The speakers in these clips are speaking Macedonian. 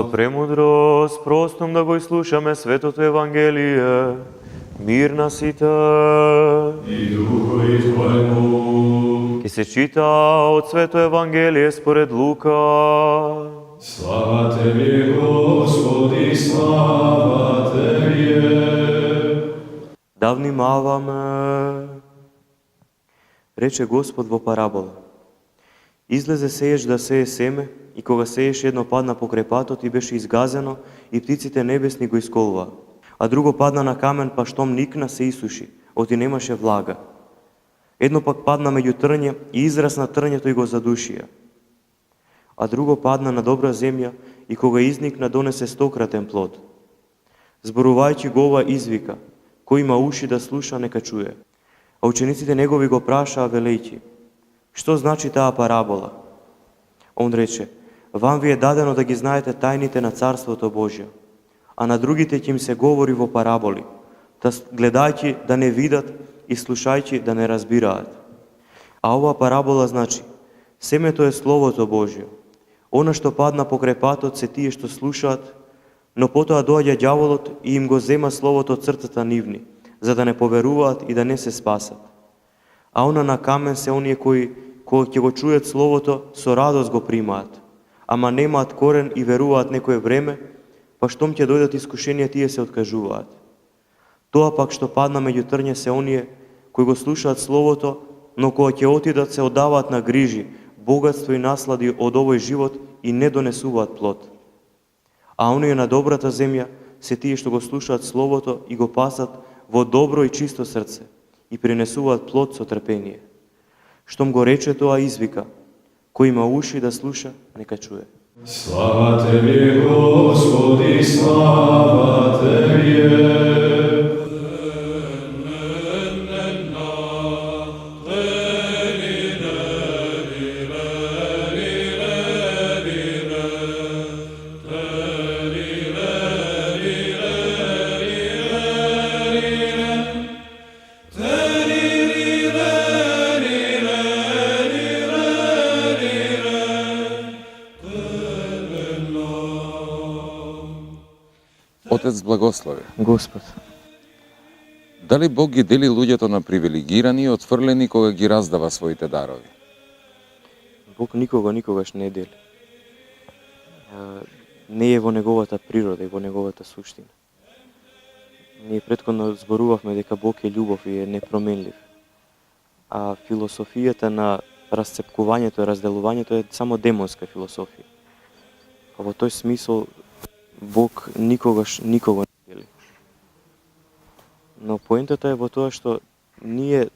Со премудрост простом да го изслушаме светото Евангелие, мир на сите. И духови Твоему. Ке се чита од Свето Евангелие според Лука. Слава Теби, Господи, слава Тебе. Да внимаваме. Рече Господ во парабола. Излезе сееш да сее семе, и кога сееш едно падна покрај патот и беше изгазено, и птиците небесни го исколува. А друго падна на камен, па штом никна се исуши, оти немаше влага. Едно пак падна меѓу трње и израсна трњето и го задушија. А друго падна на добра земја и кога изникна донесе стократен плод. Зборувајќи го ова извика, кој има уши да слуша, нека чуе. А учениците негови го прашаа велејќи, што значи таа парабола? Он рече, вам ви е дадено да ги знаете тајните на Царството Божјо, а на другите ќе им се говори во параболи, да гледајќи да не видат и слушајќи да не разбираат. А ова парабола значи, семето е Словото Божјо. Она што падна покрај патот се тие што слушаат, но потоа доаѓа ѓаволот и им го зема Словото од срцата нивни, за да не поверуваат и да не се спасат. А она на камен се оние кои ќе го чујат Словото, со радост го примаат, ама немаат корен и веруваат некое време, па штом ќе дојдат искушенија, тие се откажуваат. Тоа пак што падна меѓу трње се оние кои го слушаат Словото, но кога ќе отидат се оддаваат на грижи, богатство и наслади од овој живот и не донесуваат плод. А оние на добрата земја се тие што го слушаат Словото и го пасат во добро и чисто срце и принесуваат плод со трпение. Штом го рече тоа извика, кој има уши да слуша, нека чуе. Слава Теби, Господи, слава Тебе. Отец благослови. Господ, Дали Бог ги дели луѓето на привилегирани и отфрлени кога ги раздава своите дарови? Бог никогаш не дели. Не е во неговата природа и во неговата суштина. Ние претходно зборувавме дека Бог е љубов и е непроменлив. А философијата на расцепкувањето и разделувањето е само демонска философија. А во тој смисол Бог никогаш никого не дели. Но поентата е во тоа што ние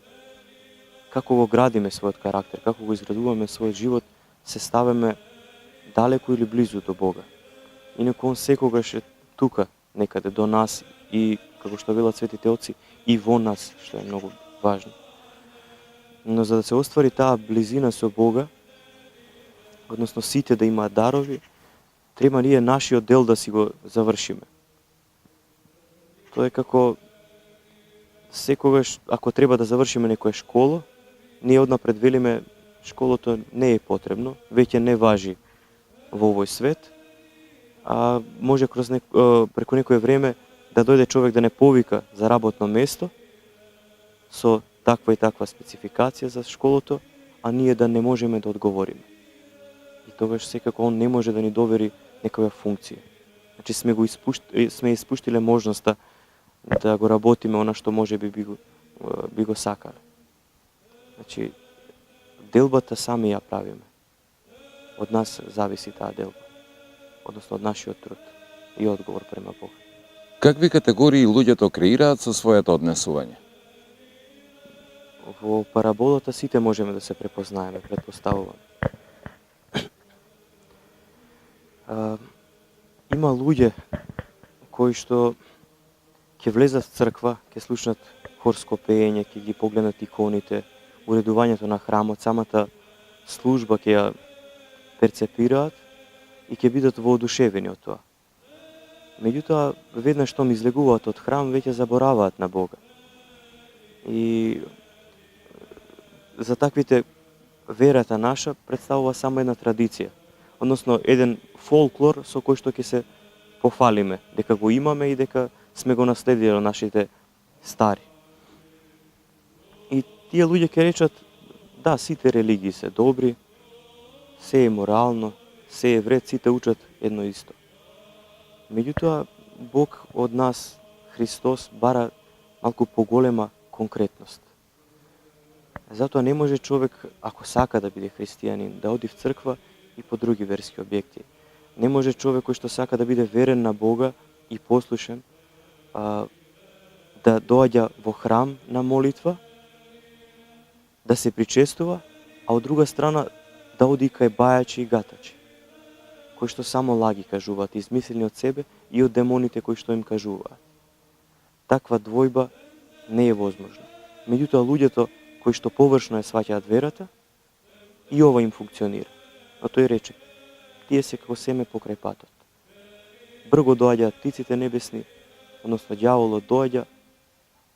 како го градиме својот карактер, како го изградуваме својот живот, се ставаме далеку или близу до Бога. Инаку он секогаш е тука, некаде до нас и, како што велат светите отци, и во нас, што е многу важно. Но за да се оствари таа близина со Бога, односно сите да имаат дарови, треба ние нашиот дел да си го завршиме. Тоа е како секогаш, ако треба да завршиме некоја школа, ние однапред велиме школото не е потребно, веќе не важи во овој свет, а може преку некое време да дојде човек да не повика за работно место со таква и таква спецификација за школото, а ние да не можеме да одговориме. И тогаш секако он не може да ни довери некоја функција. Значи сме испуштиле можноста да го работиме она што може би го сакале. Значи, делбата сами ја правиме. Од нас зависи таа делба. Односно од нашиот труд и одговор према Бога. Какви категории луѓето креираат со своето однесување? Во параболата сите можеме да се препознаеме, претпоставуваме. Има луѓе кои што ќе влезат в црква, ќе слушнат хорско пеење, ќе ги погледнат иконите, уредувањето на храмот, самата служба ќе ја перцепираат и ќе бидат воодушевени од тоа. Меѓутоа, веднаш што излегуваат од храм, веќе забораваат на Бога. И за таквите верата наша представува само една традиција. односно еден фолклор со кој што ќе се пофалиме, дека го имаме и дека сме го наследили од нашите стари. И тие луѓе ќе речат, да, сите религии се добри, се е морално, се е вред, сите учат едно исто. Меѓутоа, Бог од нас, Христос, бара малку поголема конкретност. Затоа не може човек, ако сака да биде христијанин, да оди в црква и по други верски објекти. Не може човек кој што сака да биде верен на Бога и послушен, да доаѓа во храм на молитва, да се причестува, а од друга страна да оди кај бајачи и гатачи, кои што само лаги кажуваат, измислени од себе и од демоните кои што им кажуваат. Таква двојба не е возможна. Меѓутоа, луѓето кои што површно ја сваќаат верата, и ова им функционира. А тој рече, тие се како семе покрај патот. Брго доаѓаат птиците небесни, односно ѓаволот доаѓа,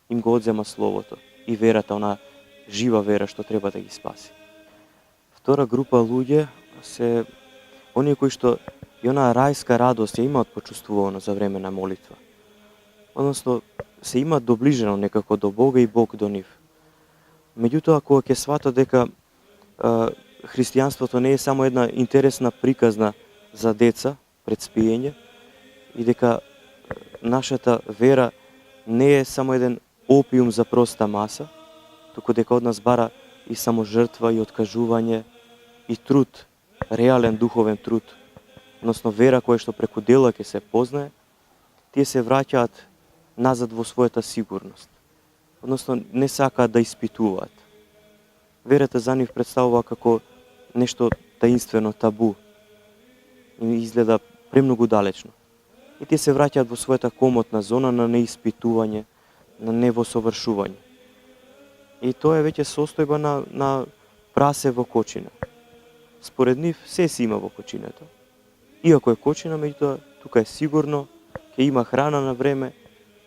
им го одзема словото и верата, она жива вера што треба да ги спаси. Втора група луѓе се оние кои што и онаа рајска радост ја имаат почувствувано за време на молитва. Односно, се имаат доближено некако до Бога и Бог до нив. Меѓутоа, кога ќе сватат дека христијанството не е само една интересна приказна за деца пред спиење и дека нашата вера не е само еден опиум за проста маса, туку дека од нас бара и само жртва и откажување и труд, реален духовен труд, односно вера која што преку дела ќе се познае, тие се враќаат назад во својата сигурност. Односно, не сакаат да испитуваат. Верата за нив представува како нешто таинствено, табу. И изгледа премногу далечно. И тие се враќаат во својата комотна зона на неиспитување, на невосовршување. И тоа е веќе состојба на прасе во кочина. Според нив, се си има во кочината. Иако е кочина, меѓутоа тука е сигурно, ќе има храна на време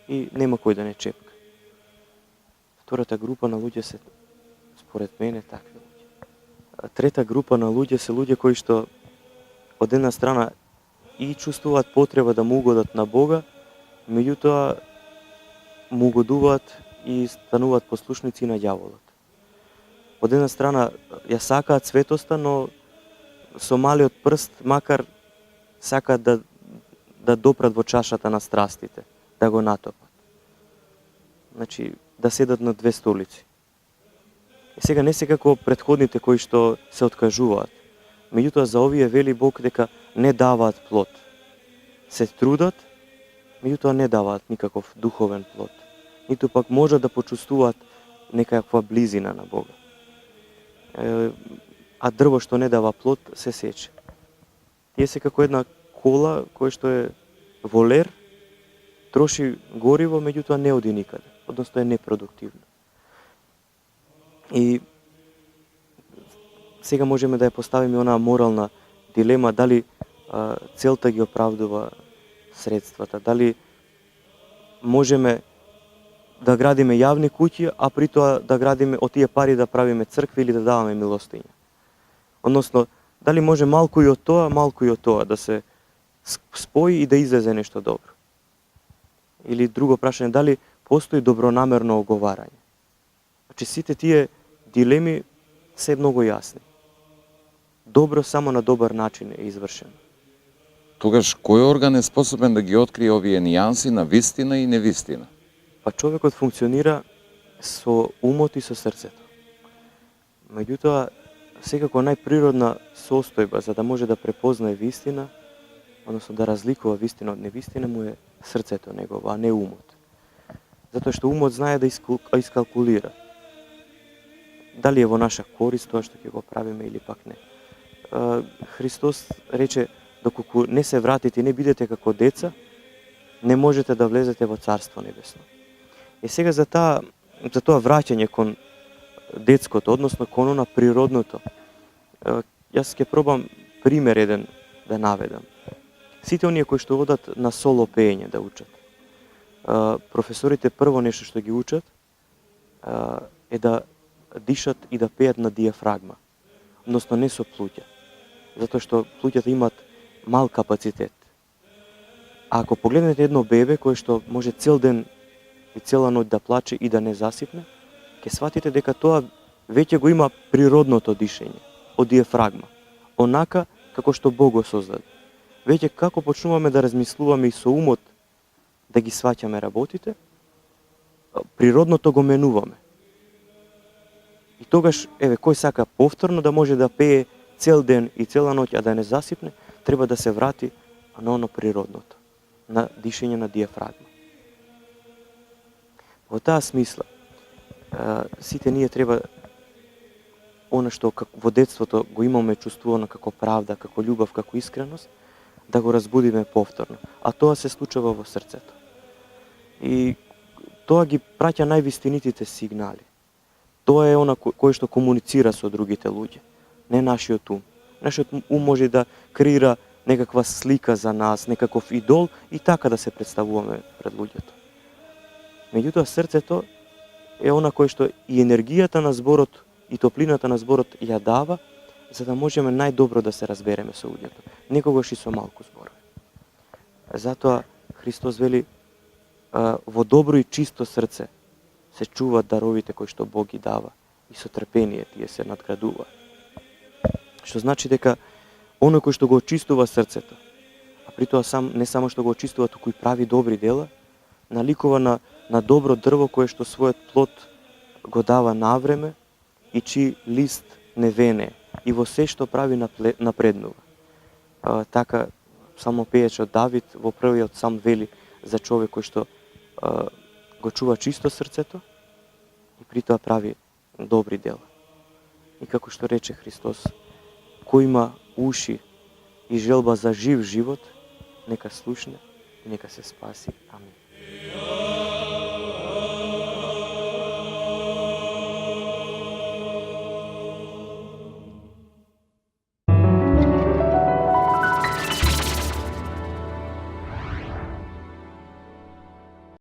и нема кој да не чепка. Втората група на луѓе се, според мене, такви луѓе. Трета група на луѓе се луѓе кои што од една страна и чувствуваат потреба да му угодат на Бога, меѓутоа му угодуваат и стануваат послушници на ѓаволот. Од една страна ја сакаат светоста, но со малиот прст, макар сакаат да допрат во чашата на страстите, да го натопат. Значи, да седат на две столици. И сега не се како претходните кои што се откажуваат. Меѓутоа за овие вели Бог дека не даваат плод. Се трудат, меѓутоа не даваат никаков духовен плод. Ниту пак можат да почувствуваат некаква близина на Бога. А дрво што не дава плод се сече. Тие се како една кола која што е во лер, троши гориво, меѓутоа не оди никаде, односно е непродуктивно. И сега можеме да ја поставиме онаа морална дилема, дали целта ги оправдува средствата, дали можеме да градиме јавни куќи, а при тоа да градиме од тие пари да правиме цркви или да даваме милостиња. Односно, дали може малку и од тоа да се спои и да излезе нешто добро. Или друго прашање, дали постои добронамерно оговарање. Значи, сите тие дилеми се многу јасни. Добро само на добар начин е извршено. Тогаш, кој орган е способен да ги открие овие нијанси на вистина и невистина? Па човекот функционира со умот и со срцето. Меѓутоа, секако најприродна состојба за да може да препознае вистина, односно да разликува вистина од невистина, му е срцето негово, а не умот. Затоа што умот знае да искалкулира. Дали е во наша корист тоа што ќе го правиме или пак не. Христос рече, доколку не се вратите и не бидете како деца, не можете да влезете во Царство Небесно. И сега за тоа враќање кон детското, односно кон она природното, јас ќе пробам пример еден да наведам. Сите оние кои што одат на соло пеење да учат, професорите прво нешто што ги учат е да дишат и да пеат на диафрагма, односно не со плуќа. затоа што луѓето имаат мал капацитет. А ако погледнете едно бебе кое што може цел ден и цела ноќ да плаче и да не засипне, ќе сватите дека тоа веќе го има природното дишење од диафрагма, онака како што Бог го создаде. Веќе како почнуваме да размислуваме и со умот да ги сваќаме работите, природното го менуваме. И тогаш, кој сака повторно да може да пее цел ден и цела ноќ, а да не засипне, треба да се врати на оно природното, на дишење на диафрагма. Во таа смисла, сите ние треба она што во детството го имаме чувствувано како правда, како љубов, како искреност, да го разбудиме повторно. А тоа се случува во срцето. И тоа ги праќа највистинитите сигнали. Тоа е она кој што комуницира со другите луѓе, не нашиот ум. Нашиот ум може да креира некаква слика за нас, некаков идол и така да се представуваме пред луѓето. Меѓутоа срцето е она кој што и енергијата на зборот и топлината на зборот ја дава, за да можеме најдобро да се разбереме со луѓето, некогаш и со малку зборови. Затоа Христос вели, во добро и чисто срце се чуваат даровите кои што Бог ги дава и со трпение тие се надградува. Што значи дека оној кој што го очистува срцето, а при тоа не само што го очистува, туку и прави добри дела, наликува на добро дрво кое што својот плод го дава навреме и чиј лист не вене и во се што прави напреднува. Така само пејачот Давид во првиот псалм вели за човек кој што го чува чисто срцето и при тоа прави добри дела. И како што рече Христос, кој има уши и желба за жив живот, нека слушне и нека се спаси. Амин.